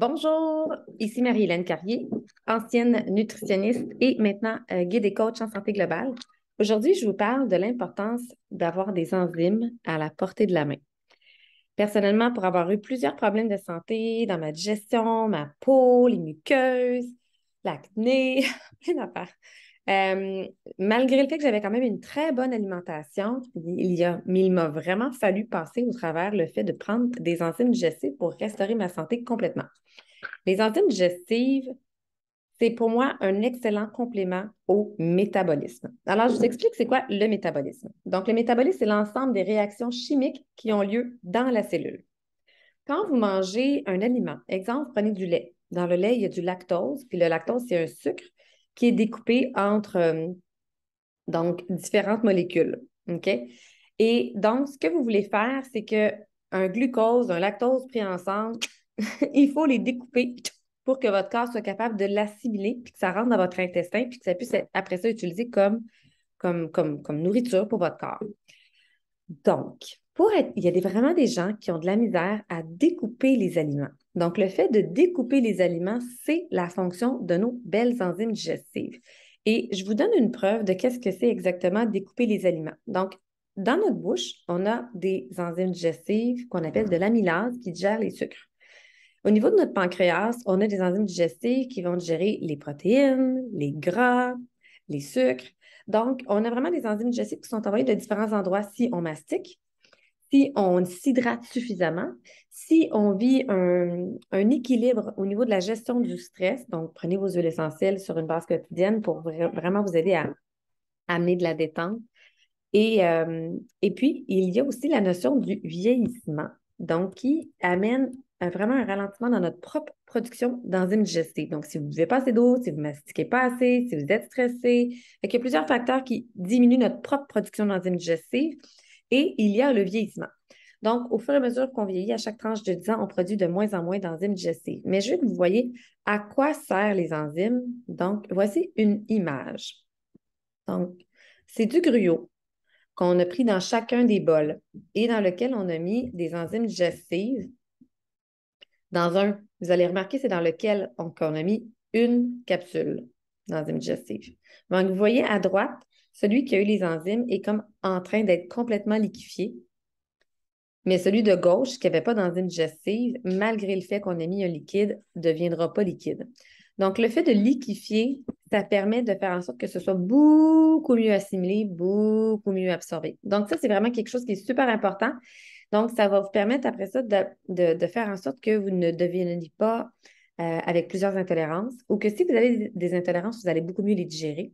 Bonjour, ici Marie-Hélène Carrier, ancienne nutritionniste et maintenant guide et coach en santé globale. Aujourd'hui, je vous parle de l'importance d'avoir des enzymes à la portée de la main. Personnellement, pour avoir eu plusieurs problèmes de santé dans ma digestion, ma peau, les muqueuses, l'acné, plein d'affaires. Euh, Malgré le fait que j'avais quand même une très bonne alimentation, il m'a vraiment fallu passer au travers le fait de prendre des enzymes digestives pour restaurer ma santé complètement. Les enzymes digestives, c'est pour moi un excellent complément au métabolisme. Alors, je vous explique c'est quoi le métabolisme. Donc, le métabolisme, c'est l'ensemble des réactions chimiques qui ont lieu dans la cellule. Quand vous mangez un aliment, exemple, prenez du lait. Dans le lait, il y a du lactose, puis le lactose, c'est un sucre qui est découpé entre donc différentes molécules. OK? Et donc, ce que vous voulez faire, c'est que un glucose, un lactose pris ensemble, il faut les découper pour que votre corps soit capable de l'assimiler, puis que ça rentre dans votre intestin, puis que ça puisse être, après ça utiliser comme nourriture pour votre corps. Donc, il y a vraiment des gens qui ont de la misère à découper les aliments. Donc, le fait de découper les aliments, c'est la fonction de nos belles enzymes digestives. Et je vous donne une preuve de qu'est-ce que c'est exactement découper les aliments. Donc, dans notre bouche, on a des enzymes digestives qu'on appelle de l'amylase qui digèrent les sucres. Au niveau de notre pancréas, on a des enzymes digestives qui vont digérer les protéines, les gras, les sucres. Donc, on a vraiment des enzymes digestives qui sont envoyées de différents endroits si on mastique, si on s'hydrate suffisamment, si on vit un équilibre au niveau de la gestion du stress. Donc, prenez vos huiles essentielles sur une base quotidienne pour vraiment vous aider à amener de la détente. Et puis, il y a aussi la notion du vieillissement, donc qui amène vraiment un ralentissement dans notre propre production d'enzymes digestives. Donc, si vous ne buvez pas assez d'eau, si vous ne mastiquez pas assez, si vous êtes stressé, il y a plusieurs facteurs qui diminuent notre propre production d'enzymes digestives et il y a le vieillissement. Donc, au fur et à mesure qu'on vieillit, à chaque tranche de 10 ans, on produit de moins en moins d'enzymes digestives. Mais je veux que vous voyez à quoi servent les enzymes. Donc, voici une image. Donc, c'est du gruau qu'on a pris dans chacun des bols et dans lequel on a mis des enzymes digestives. Vous allez remarquer, c'est dans lequel on a mis une capsule d'enzymes digestives. Donc, vous voyez à droite, celui qui a eu les enzymes est comme en train d'être complètement liquéfié, mais celui de gauche, qui n'avait pas d'enzymes digestives, malgré le fait qu'on ait mis un liquide, ne deviendra pas liquide. Donc, le fait de liquéfier, ça permet de faire en sorte que ce soit beaucoup mieux assimilé, beaucoup mieux absorbé. Donc, ça, c'est vraiment quelque chose qui est super important. Donc, ça va vous permettre après ça de faire en sorte que vous ne devieniez pas avec plusieurs intolérances ou que si vous avez des intolérances, vous allez beaucoup mieux les digérer.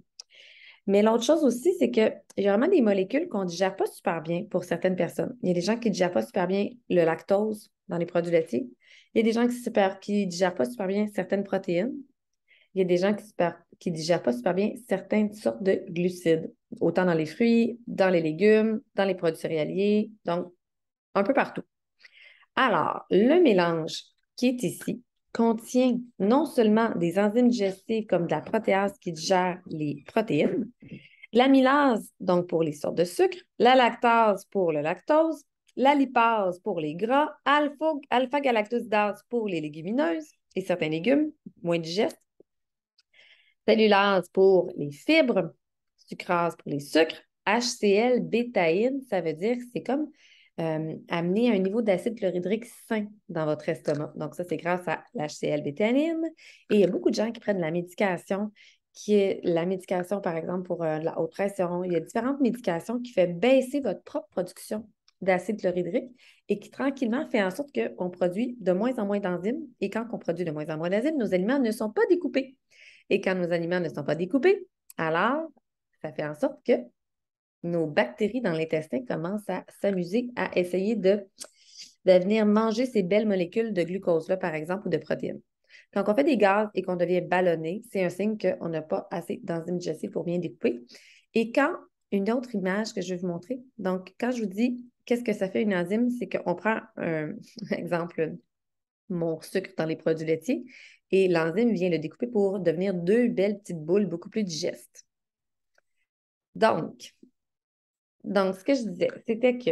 Mais l'autre chose aussi, c'est qu'il y a vraiment des molécules qu'on ne digère pas super bien pour certaines personnes. Il y a des gens qui ne digèrent pas super bien le lactose dans les produits laitiers. Il y a des gens qui ne digèrent pas super bien certaines protéines. Il y a des gens qui ne digèrent pas super bien certaines sortes de glucides, autant dans les fruits, dans les légumes, dans les produits céréaliers, donc un peu partout. Alors, le mélange qui est ici contient non seulement des enzymes digestives comme de la protéase qui digère les protéines, l'amylase, donc pour les sortes de sucre, la lactase pour le lactose, la lipase pour les gras, alpha-galactosidase pour les légumineuses et certains légumes moins digestes, cellulase pour les fibres, sucrase pour les sucres, HCl, bétaïne, ça veut dire que c'est comme amener un niveau d'acide chlorhydrique sain dans votre estomac. Donc, ça, c'est grâce à l'HCl bétaïne. Et il y a beaucoup de gens qui prennent de la médication, qui est la médication, par exemple, pour la haute pression. Il y a différentes médications qui font baisser votre propre production d'acide chlorhydrique et qui tranquillement fait en sorte qu'on produit de moins en moins d'enzymes. Et quand on produit de moins en moins d'enzymes, nos aliments ne sont pas découpés. Et quand nos aliments ne sont pas découpés, alors ça fait en sorte que nos bactéries dans l'intestin commencent à s'amuser à essayer de venir manger ces belles molécules de glucose-là, par exemple, ou de protéines. Quand on fait des gaz et qu'on devient ballonné, c'est un signe qu'on n'a pas assez d'enzymes digestives pour bien découper. Et quand, une autre image que je vais vous montrer, donc quand je vous dis qu'est-ce que ça fait une enzyme, c'est qu'on prend un exemple, mon sucre dans les produits laitiers, et l'enzyme vient le découper pour devenir deux belles petites boules beaucoup plus digestes. Donc, ce que je disais, c'était que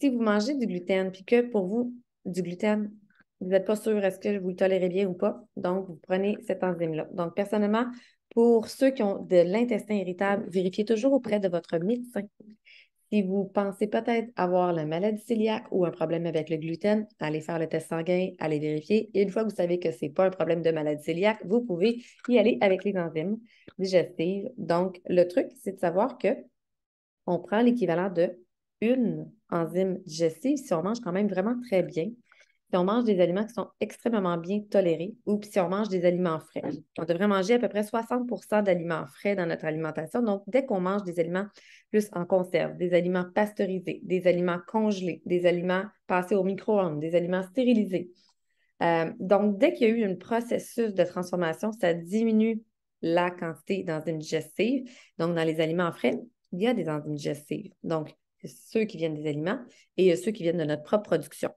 si vous mangez du gluten, puis que pour vous, du gluten, vous n'êtes pas sûr est-ce que vous le tolérez bien ou pas. Donc, vous prenez cette enzyme-là. Donc, personnellement, pour ceux qui ont de l'intestin irritable, vérifiez toujours auprès de votre médecin. Si vous pensez peut-être avoir la maladie cœliaque ou un problème avec le gluten, allez faire le test sanguin, allez vérifier. Et une fois que vous savez que ce n'est pas un problème de maladie cœliaque, vous pouvez y aller avec les enzymes digestives. Donc, le truc, c'est de savoir que on prend l'équivalent de une enzyme digestive si on mange quand même vraiment très bien, si on mange des aliments qui sont extrêmement bien tolérés ou si on mange des aliments frais. On devrait manger à peu près 60 d'aliments frais dans notre alimentation. Donc, dès qu'on mange des aliments plus en conserve, des aliments pasteurisés, des aliments congelés, des aliments passés au micro-ondes, des aliments stérilisés. Donc, dès qu'il y a eu un processus de transformation, ça diminue la quantité d'enzymes digestives. Donc, dans les aliments frais, il y a des enzymes digestives. Donc, ceux qui viennent des aliments et ceux qui viennent de notre propre production.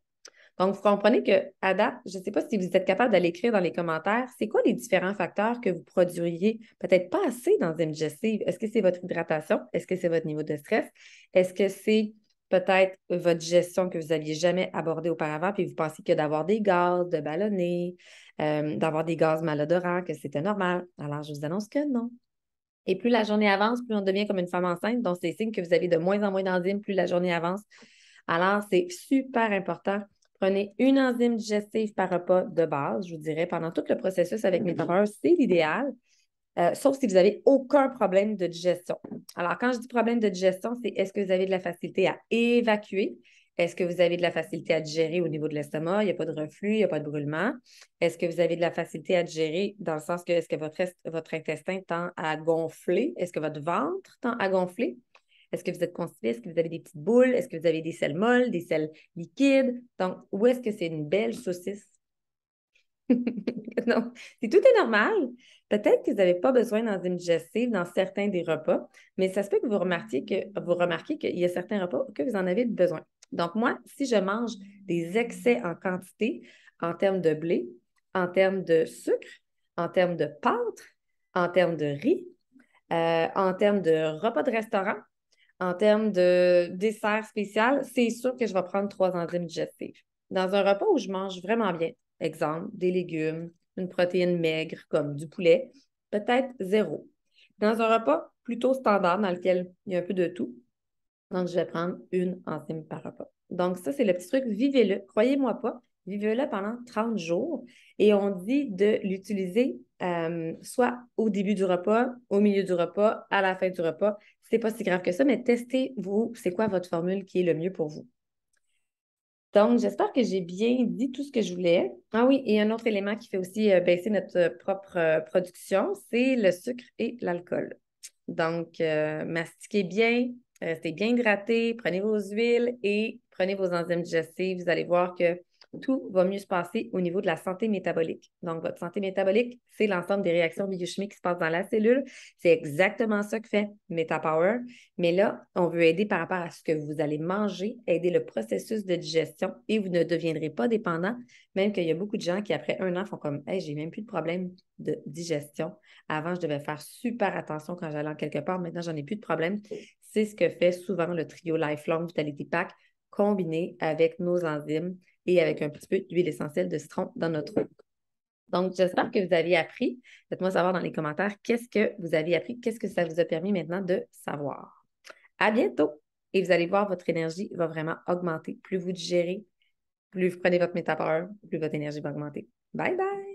Donc, vous comprenez qu'à date, je ne sais pas si vous êtes capable d'aller écrire dans les commentaires, c'est quoi les différents facteurs que vous produiriez peut-être pas assez d'enzymes digestives? Est-ce que c'est votre hydratation? Est-ce que c'est votre niveau de stress? Est-ce que c'est peut-être votre digestion que vous n'aviez jamais abordée auparavant, puis vous pensiez que d'avoir des gaz, de ballonner, d'avoir des gaz malodorants, que c'était normal? Alors, je vous annonce que non. Et plus la journée avance, plus on devient comme une femme enceinte. Donc, c'est signe que vous avez de moins en moins d'enzymes, plus la journée avance. Alors, c'est super important. Prenez une enzyme digestive par repas de base, je vous dirais, pendant tout le processus avec mes parents, c'est l'idéal, sauf si vous n'avez aucun problème de digestion. Alors, quand je dis problème de digestion, c'est est-ce que vous avez de la facilité à évacuer? Est-ce que vous avez de la facilité à digérer au niveau de l'estomac? Il n'y a pas de reflux, il n'y a pas de brûlement. Est-ce que vous avez de la facilité à digérer dans le sens que est-ce que votre intestin tend à gonfler? Est-ce que votre ventre tend à gonfler? Est-ce que vous êtes constipé? Est-ce que vous avez des petites boules? Est-ce que vous avez des selles molles, des selles liquides? Donc, où est-ce que c'est une belle saucisse? Non, si tout est normal, peut-être que vous n'avez pas besoin d'enzymes digestives dans certains des repas, mais ça se peut que vous remarquez qu'il y a certains repas que vous en avez besoin. Donc, moi, si je mange des excès en quantité en termes de blé, en termes de sucre, en termes de pâtes, en termes de riz, en termes de repas de restaurant, en termes de dessert spécial, c'est sûr que je vais prendre 3 enzymes digestives. Dans un repas où je mange vraiment bien, exemple, des légumes, une protéine maigre comme du poulet, peut-être 0. Dans un repas plutôt standard dans lequel il y a un peu de tout, donc je vais prendre une enzyme par repas. Donc ça, c'est le petit truc, vivez-le. Croyez-moi pas, vivez-le pendant 30 jours et on dit de l'utiliser soit au début du repas, au milieu du repas, à la fin du repas. C'est pas si grave que ça, mais testez-vous, c'est quoi votre formule qui est le mieux pour vous. Donc, j'espère que j'ai bien dit tout ce que je voulais. Ah oui, et un autre élément qui fait aussi baisser notre propre production, c'est le sucre et l'alcool. Donc, mastiquez bien, restez bien hydraté, prenez vos huiles et prenez vos enzymes digestives. Vous allez voir que tout va mieux se passer au niveau de la santé métabolique. Donc, votre santé métabolique, c'est l'ensemble des réactions biochimiques qui se passent dans la cellule. C'est exactement ça que fait MetaPower. Mais là, on veut aider par rapport à ce que vous allez manger, aider le processus de digestion et vous ne deviendrez pas dépendant, même qu'il y a beaucoup de gens qui, après 1 an, font comme hey, j'ai même plus de problème de digestion. Avant, je devais faire super attention quand j'allais en quelque part. Maintenant, j'en ai plus de problème. C'est ce que fait souvent le trio Lifelong Vitality Pack combiné avec nos enzymes et avec un petit peu d'huile essentielle de citron dans notre eau. Donc, j'espère que vous avez appris. Faites-moi savoir dans les commentaires qu'est-ce que vous avez appris, qu'est-ce que ça vous a permis maintenant de savoir. À bientôt! Et vous allez voir, votre énergie va vraiment augmenter. Plus vous digérez, plus vous prenez votre métapower, plus votre énergie va augmenter. Bye bye!